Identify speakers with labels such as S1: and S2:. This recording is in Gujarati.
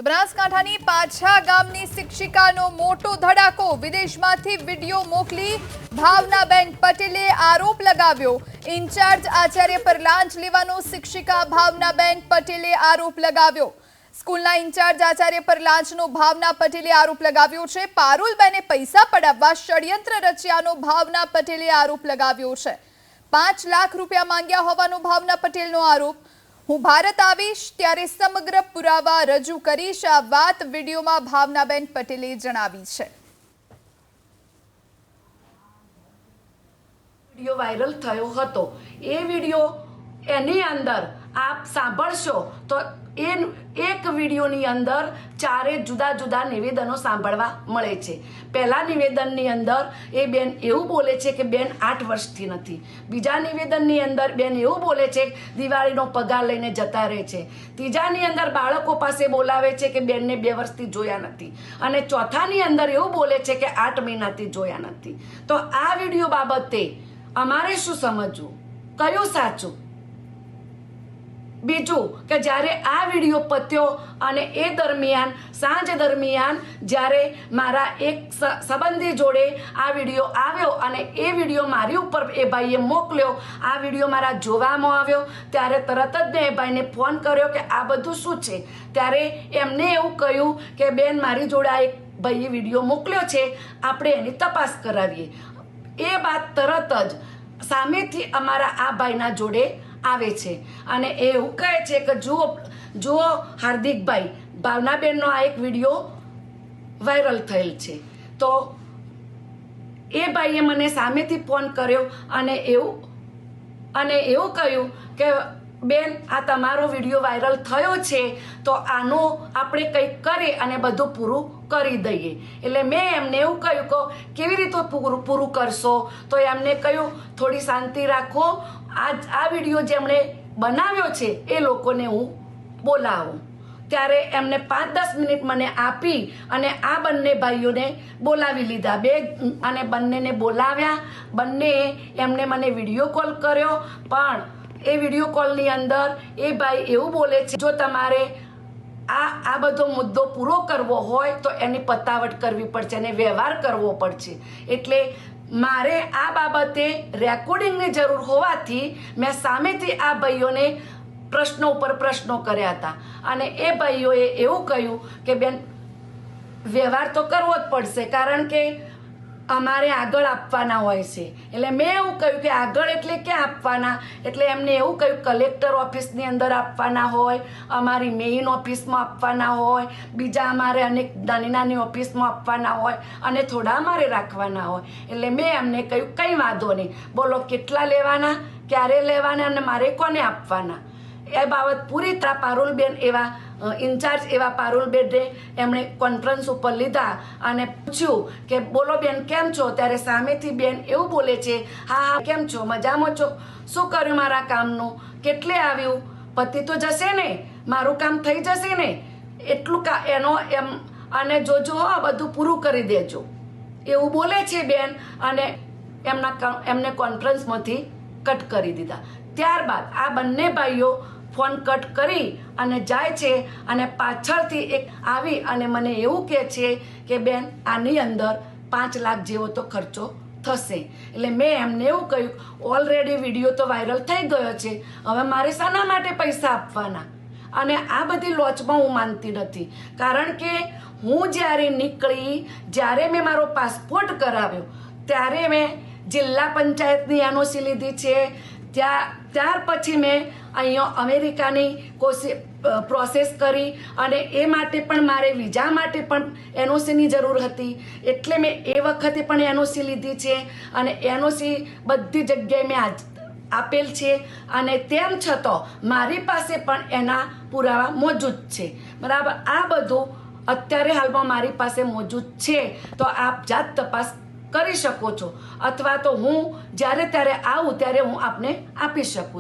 S1: બનાસકાંઠાની પાછા ગામની શિક્ષિકાનો મોટો ધડાકો, વિદેશમાંથી વિડિયો મોકલી ભાવનાબેન પટેલે આરોપ લગાવ્યો। ઇન્ચાર્જ આચાર્ય પર લાંચ લેવાનો શિક્ષિકા ભાવનાબેન પટેલે આરોપ લગાવ્યો। સ્કૂલના ઇન્ચાર્જ આચાર્ય પર લાંચનો ભાવના પટેલે આરોપ લગાવ્યો છે। પારુલબેને પૈસા પડાવવા ષડયંત્ર રચ્યાનો ભાવના પટેલે આરોપ લગાવ્યો છે। 5 લાખ રૂપિયા માંગ્યા હોવાનો ભાવના પટેલનો આરોપ। હું ભારત આવીશ ત્યારે સમગ્ર પુરાવા રજૂ કરીશ, આ વાત વિડીયોમાં ભાવનાબેન પટેલે જણાવી છે।
S2: વિડીયો વાયરલ થયો હતો, એ વિડીયો એની અંદર આપ સાંભળશો તો એ એક વિડીયોની અંદર 4 જુદા જુદા નિવેદનો સાંભળવા મળે છે। પહેલા નિવેદનની અંદર એ બેન એવું બોલે છે કે બેન 8 વર્ષથી નથી। બીજા નિવેદનની અંદર બેન એવું બોલે છે દિવાળીનો પગાર લઈને જતા રહે છે। ત્રીજાની અંદર બાળકો પાસે બોલાવે છે કે બેનને 2 વર્ષથી જોયા નથી। અને ચોથાની અંદર એવું બોલે છે કે 8 મહિનાથી જોયા નથી। તો આ વિડીયો બાબતે અમારે શું સમજવું, કયું સાચું? બીજું કે જ્યારે આ વિડીયો પત્યો અને એ દરમિયાન સાંજ દરમિયાન જ્યારે મારા એક સંબંધી જોડે આ વિડીયો આવ્યો અને એ વિડીયો મારી ઉપર એ ભાઈએ મોકલ્યો, આ વિડીયો મારા જોવામાં આવ્યો, ત્યારે તરત જ મેં એ ભાઈને ફોન કર્યો કે આ બધું શું છે। ત્યારે એમને એવું કહ્યું કે બેન મારી જોડે આ એક ભાઈએ વિડીયો મોકલ્યો છે, આપણે એની તપાસ કરાવીએ। એ બાદ તરત જ સામેથી અમારા આ ભાઈના જોડે આવે છે અને એ એવું કહે છે કે જુઓ હાર્દિકભાઈ, ભાવનાબેનનો આ એક વિડીયો વાયરલ થયેલ છે। તો એ ભાઈએ મને સામેથી ફોન કર્યો અને એવું કહ્યું કે બેન આ તમારો વિડીયો વાયરલ થયો છે, તો આનો આપણે કંઈક કરી અને બધું પૂરું કરી દઈએ। એટલે મેં એમને એવું કહ્યું કે કેવી રીતે પૂરું કરશો? તો એમને કહ્યું થોડી શાંતિ રાખો, આ વિડીયો જેમણે બનાવ્યો છે એ લોકોને હું બોલાવું। ત્યારે એમને 5-10 મિનિટ મને આપી અને આ બંને ભાઈઓને બોલાવી લીધા। અને બંનેને બોલાવ્યા, એમને મને વિડીયો કોલ કર્યો, પણ એ વિડીયો કોલની અંદર એ ભાઈ એવું બોલે છે જો તમારે આ બધો મુદ્દો પૂરો કરવો હોય તો એની પતાવટ કરવી પડશે અને વ્યવહાર કરવો પડશે। એટલે મારે આ બાબતે રેકોર્ડિંગની જરૂર હોવાથી મેં સામેથી આ ભાઈઓને પ્રશ્નો ઉપર પ્રશ્નો કર્યા હતા અને એ ભાઈઓએ એવું કહ્યું કે બેન વ્યવહાર તો કરવો જ પડશે, કારણ કે અમારે આગળ આપવાના હોય છે। એટલે મેં એવું કહ્યું કે આગળ એટલે ક્યાં આપવાના? એટલે એમને એવું કહ્યું કલેક્ટર ઓફિસની અંદર આપવાના હોય, અમારી મેઇન ઓફિસમાં આપવાના હોય, બીજા અમારે અનેક નાની નાની ઓફિસમાં આપવાના હોય અને થોડા અમારે રાખવાના હોય। એટલે મેં એમને કહ્યું કંઈ વાંધો નહીં, બોલો કેટલા લેવાના, ક્યારે લેવાના અને મારે કોને આપવાના? એ બાબત પૂરી તરહ પારુલબેન એવા ઇન્ચાર્જ એવા પારુલબેનને એમણે કોન્ફરન્સ ઉપર લીધા અને પૂછ્યું કે બોલો બેન કેમ છો? ત્યારે સામેથી બેન એવું બોલે છે હા કેમ છો, મજામાં છો, શું કર્યું મારા કામનું, કેટલે આવ્યું, પતિ તો જશે ને, મારું કામ થઈ જશે ને, એટલું એમ અને જોજો બધું પૂરું કરી દેજો, એવું બોલે છે બેન। અને એમને કોન્ફરન્સમાંથી કટ કરી દીધા। ત્યારબાદ આ બંને ભાઈઓ ફોન કટ કરી અને જાય છે અને પાછળથી એક આવી અને મને એવું કહે છે કે બેન આની અંદર 5 લાખ જેવો તો ખર્ચો થશે। એટલે મેં એમને એવું કહ્યું ઓલરેડી વિડીયો તો વાયરલ થઈ ગયો છે, હવે મારે શાના માટે પૈસા આપવાના? અને આ બધી લોચમાં હું માનતી નથી, કારણ કે હું જ્યારે નીકળી, જ્યારે મેં મારો પાસપોર્ટ કરાવ્યો ત્યારે મેં જિલ્લા પંચાયતની એનઓસી લીધી છે। ત્યાર પછી મેં અહીંયા અમેરિકાની પ્રોસેસ કરી અને એ માટે પણ મારે વિઝા માટે પણ એનઓસીની જરૂર હતી, એટલે મેં એ વખતે પણ એનઓસી લીધી છે અને એનઓસી બધી જગ્યાએ મેં આપેલ છે અને તેમ છતાં મારી પાસે પણ એના પુરાવા મોજૂદ છે, બરાબર। આ બધું અત્યારે હાલમાં મારી પાસે મોજૂદ છે, તો આપ જાત તપાસ કરી શકો છો, અથવા તો હું જ્યારે ત્યારે આવું ત્યારે હું આપને આપી શકું।